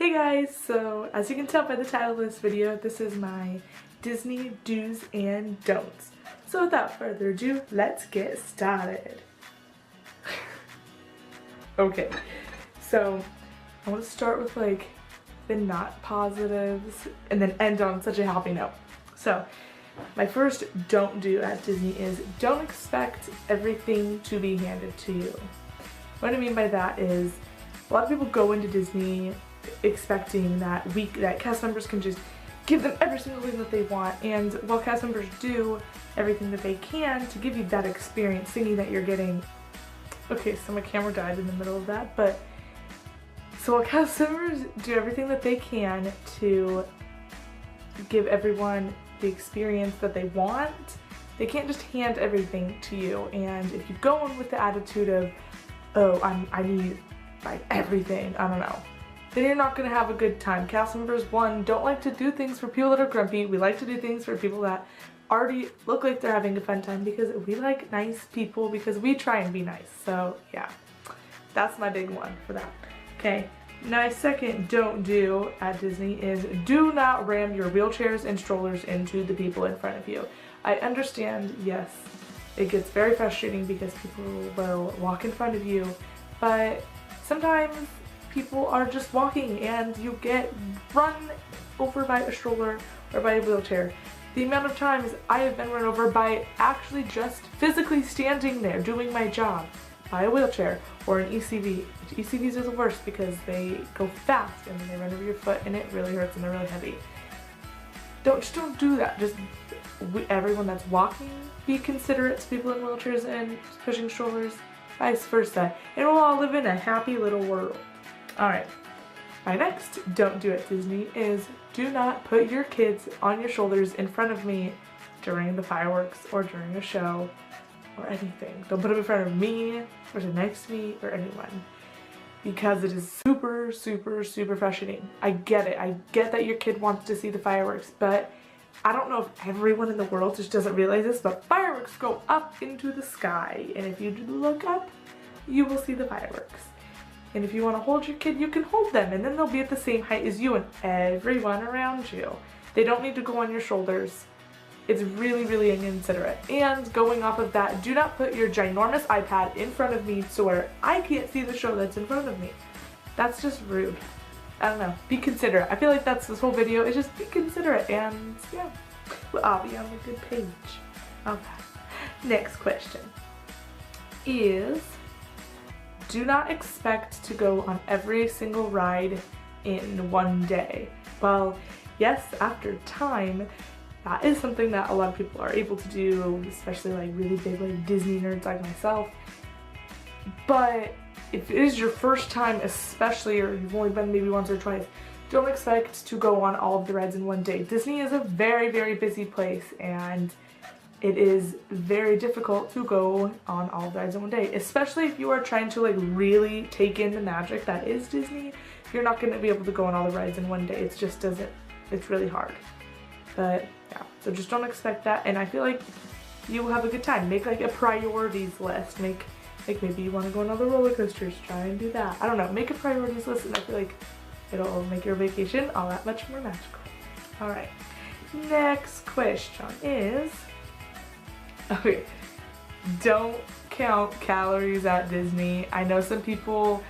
Hey guys, so as you can tell by the title of this video, this is my Disney do's and don'ts. So without further ado, let's get started. Okay, so I want to start with like the not positives and then end on such a happy note. So my first don't do at Disney is don't expect everything to be handed to you. What I mean by that is a lot of people go into Disney expecting that cast members can just give them every single thing that they want, and while cast members do everything that they can to give you that experience, thinking that you're getting, okay, so my camera died in the middle of that, but so while cast members do everything that they can to give everyone the experience that they want, they can't just hand everything to you. And if you go in with the attitude of, oh, I need like everything, I don't know, then you're not going to have a good time. Cast members, one, don't like to do things for people that are grumpy. We like to do things for people that already look like they're having a fun time, because we like nice people, because we try and be nice. So yeah, that's my big one for that. Okay, my second don't do at Disney is do not ram your wheelchairs and strollers into the people in front of you. I understand, yes, it gets very frustrating because people will walk in front of you, but sometimes people are just walking and you get run over by a stroller or by a wheelchair. The amount of times I have been run over by actually just physically standing there doing my job by a wheelchair or an ECV. ECVs are the worst because they go fast and then they run over your foot and it really hurts and they're really heavy. Just don't do that. Just everyone that's walking, be considerate to people in wheelchairs and pushing strollers, vice versa, and we'll all live in a happy little world. Alright, my next don't do at Disney is do not put your kids on your shoulders in front of me during the fireworks or during a show or anything. Don't put them in front of me or next to me or anyone, because it is super, super, super frustrating. I get it. I get that your kid wants to see the fireworks, but I don't know if everyone in the world just doesn't realize this, but fireworks go up into the sky, and if you look up, you will see the fireworks. And if you want to hold your kid, you can hold them, and then they'll be at the same height as you and everyone around you. They don't need to go on your shoulders. It's really, really inconsiderate. And going off of that, do not put your ginormous iPad in front of me so where I can't see the show that's in front of me. That's just rude. I don't know. Be considerate. I feel like that's this whole video, is just be considerate, and yeah, I'll be on a good page. Okay. Next question is, do not expect to go on every single ride in one day. Well, yes, after time, that is something that a lot of people are able to do, especially like really big like Disney nerds like myself. But if it is your first time especially, or you've only been maybe once or twice, don't expect to go on all of the rides in one day. Disney is a very, very busy place, and it is very difficult to go on all the rides in one day, especially if you are trying to like really take in the magic that is Disney. You're not going to be able to go on all the rides in one day. It just doesn't, it's really hard. But yeah, so just don't expect that, and I feel like you will have a good time. Make like a priorities list. Make maybe you want to go on all the roller coasters, try and do that. I don't know, make a priorities list, and I feel like it'll make your vacation all that much more magical. Alright, next question is, okay, don't count calories at Disney. I know some people,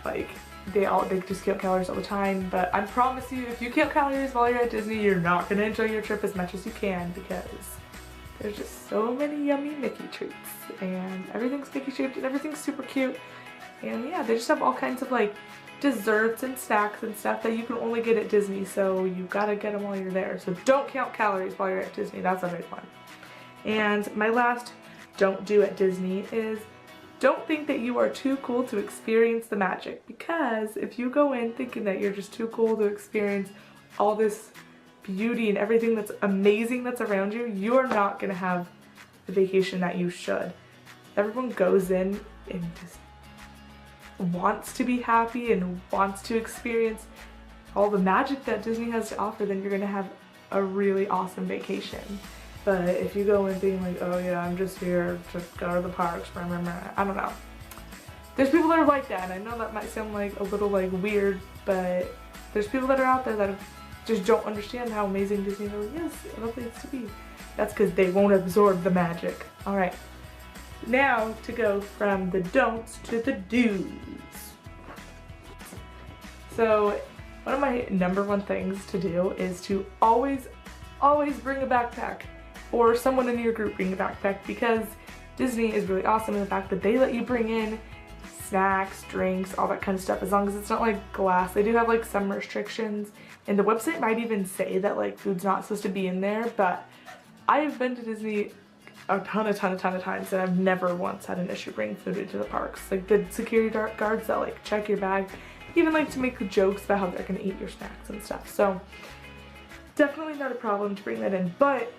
like, they just count calories all the time, but I promise you, if you count calories while you're at Disney, you're not going to enjoy your trip as much as you can, because there's just so many yummy Mickey treats, and everything's Mickey shaped and everything's super cute, and yeah, they just have all kinds of like desserts and snacks and stuff that you can only get at Disney, so you gotta get them while you're there. So don't count calories while you're at Disney. That's a big one. And my last don't do at Disney is don't think that you are too cool to experience the magic, because if you go in thinking that you're just too cool to experience all this beauty and everything that's amazing that's around you, you are not going to have the vacation that you should. Everyone goes in and just wants to be happy and wants to experience all the magic that Disney has to offer, then you're going to have a really awesome vacation. But if you go in being like, oh yeah, I'm just here to go to the parks, I don't know. There's people that are like that, and I know that might sound like a little like weird, but there's people that are out there that just don't understand how amazing Disney really is of a place to be. That's because they won't absorb the magic. Alright, now to go from the don'ts to the do's. So one of my number one things to do is to always bring a backpack, or someone in your group bring a backpack, because Disney is really awesome in the fact that they let you bring in snacks, drinks, all that kind of stuff, as long as it's not like glass. They do have like some restrictions, and the website might even say that like food's not supposed to be in there, but I've been to Disney a ton of times, and I've never once had an issue bringing food into the parks. Like the security guards that like check your bag even like to make jokes about how they're gonna eat your snacks and stuff. So definitely not a problem to bring that in, but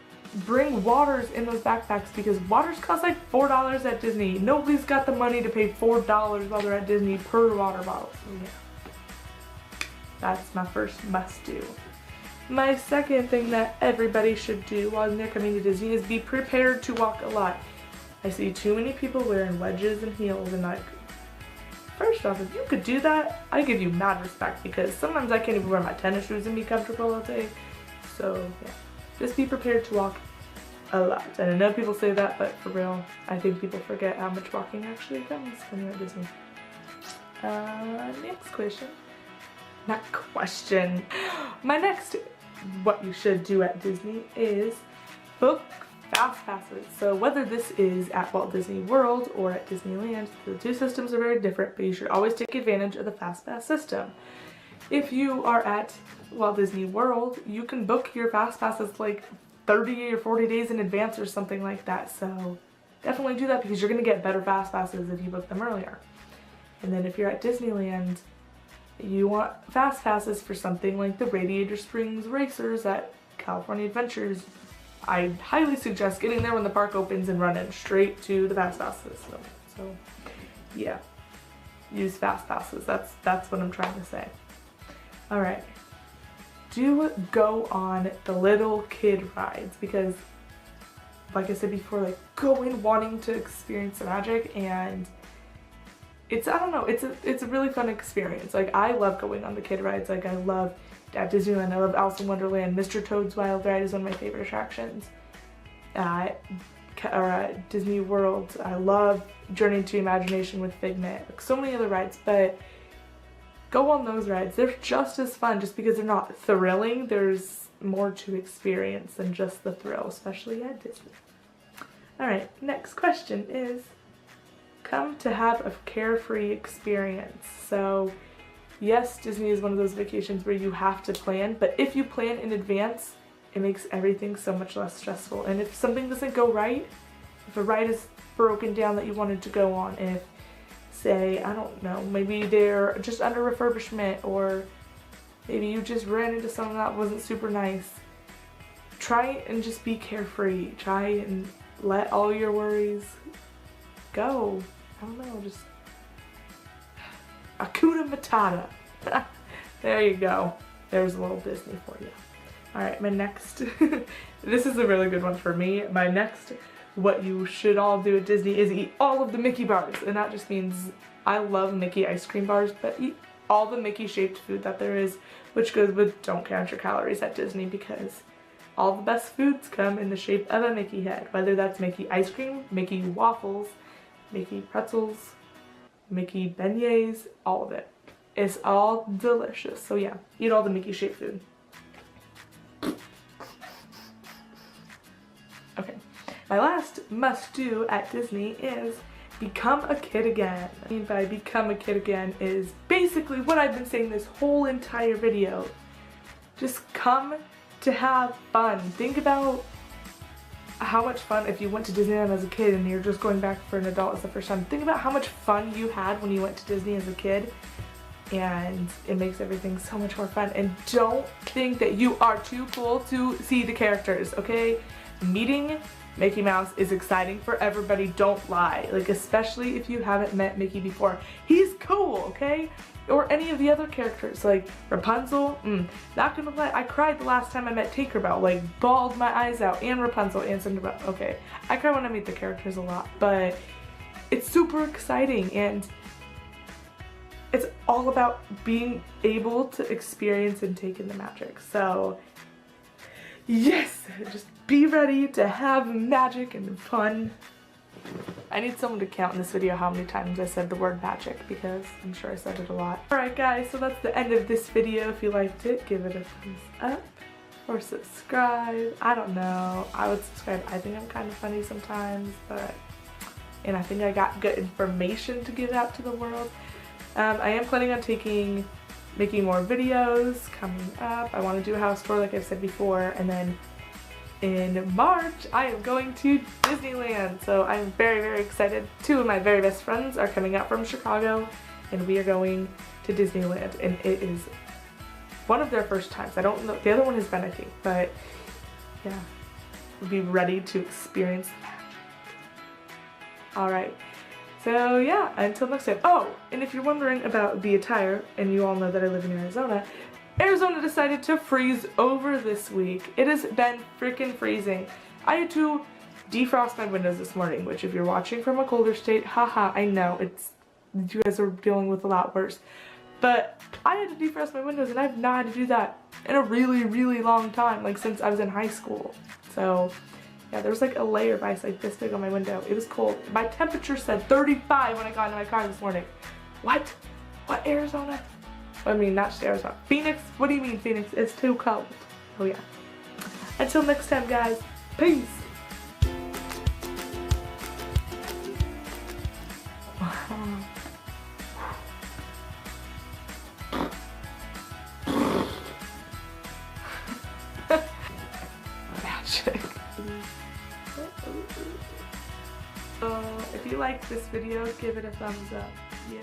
bring waters in those backpacks, because waters cost like $4 at Disney. Nobody's got the money to pay $4 while they're at Disney per water bottle. So yeah, that's my first must do. My second thing that everybody should do while they're coming to Disney is be prepared to walk a lot. I see too many people wearing wedges and heels, and like, first off, if you could do that, I give you mad respect, because sometimes I can't even wear my tennis shoes and be comfortable all day. So yeah, just be prepared to walk a lot. And I know people say that, but for real, I think people forget how much walking actually comes when you're at Disney. Next question. Not question. My next what you should do at Disney is book fast passes. So whether this is at Walt Disney World or at Disneyland, the two systems are very different, but you should always take advantage of the fast pass system. If you are at Walt Disney World, you can book your fast passes like 30 or 40 days in advance or something like that. So definitely do that, because you're going to get better fast passes if you book them earlier. And then if you're at Disneyland, you want fast passes for something like the Radiator Springs Racers at California Adventures, I highly suggest getting there when the park opens and running straight to the fast passes. So yeah, use fast passes. That's what I'm trying to say. All right, do go on the little kid rides, because like I said before, like go in wanting to experience the magic, and it's, I don't know, it's a really fun experience. Like I love going on the kid rides. Like I love at Disneyland, I love Alice in Wonderland. Mr. Toad's Wild Ride is one of my favorite attractions. At Disney World, I love Journey to Imagination with Figment. Like so many other rides, but go on those rides. They're just as fun. Just because they're not thrilling, there's more to experience than just the thrill, especially at Disney. Alright, next question is, come to have a carefree experience. So yes, Disney is one of those vacations where you have to plan, but if you plan in advance, it makes everything so much less stressful. And if something doesn't go right, if a ride is broken down that you wanted to go on, if, say, I don't know, maybe they're just under refurbishment, or maybe you just ran into something that wasn't super nice, try and just be carefree. Try and let all your worries go. I don't know, just Hakuna Matata. There you go. There's a little Disney for you. Alright, my next, this is a really good one for me. My next, what you should all do at Disney is eat all of the Mickey bars. And that just means, I love Mickey ice cream bars, but eat all the Mickey shaped food that there is, which goes with don't count your calories at Disney, because all the best foods come in the shape of a Mickey head. Whether that's Mickey ice cream, Mickey waffles, Mickey pretzels, Mickey beignets, all of it. It's all delicious. So yeah, eat all the Mickey shaped food. Okay, my last must do at Disney is become a kid again. What I mean by become a kid again is basically what I've been saying this whole entire video. Just come to have fun. Think about how much fun, if you went to Disneyland as a kid and you're just going back for an adult as the first time, think about how much fun you had when you went to Disney as a kid, and it makes everything so much more fun. And don't think that you are too cool to see the characters, okay? Meeting Mickey Mouse is exciting for everybody, don't lie. Like, especially if you haven't met Mickey before. He's cool, okay? Or any of the other characters, like Rapunzel, not gonna lie, I cried the last time I met Tinkerbell, like bawled my eyes out, and Rapunzel and Cinderella. Okay, I cry when I meet the characters a lot, but it's super exciting, and it's all about being able to experience and take in the magic. So yes, just be ready to have magic and fun. I need someone to count in this video how many times I said the word magic, because I'm sure I said it a lot. Alright guys, so that's the end of this video. If you liked it, give it a thumbs up or subscribe. I don't know. I would subscribe. I think I'm kind of funny sometimes, and I think I got good information to give out to the world. I am planning on making more videos coming up. I want to do a house tour like I've said before, and then in March I am going to Disneyland, so I'm very, very excited. Two of my very best friends are coming out from Chicago, and we are going to Disneyland, and it is one of their first times. I don't know, the other one has been, I think, but yeah, we'll be ready to experience that. Alright, so yeah, until next time. Oh, and if you're wondering about the attire, and you all know that I live in Arizona, Arizona decided to freeze over this week. It has been freaking freezing. I had to defrost my windows this morning, which if you're watching from a colder state, haha, I know, you guys are dealing with a lot worse. But I had to defrost my windows, and I've not had to do that in a really, really long time, like since I was in high school. So yeah, there was like a layer of ice like this big on my window. It was cold. My temperature said 35 when I got into my car this morning. What? What, Arizona? I mean, not just Arizona. Phoenix? What do you mean, Phoenix? It's too cold. Oh yeah. Until next time, guys. Peace. Magic. If you liked this video, give it a thumbs up. Yeah.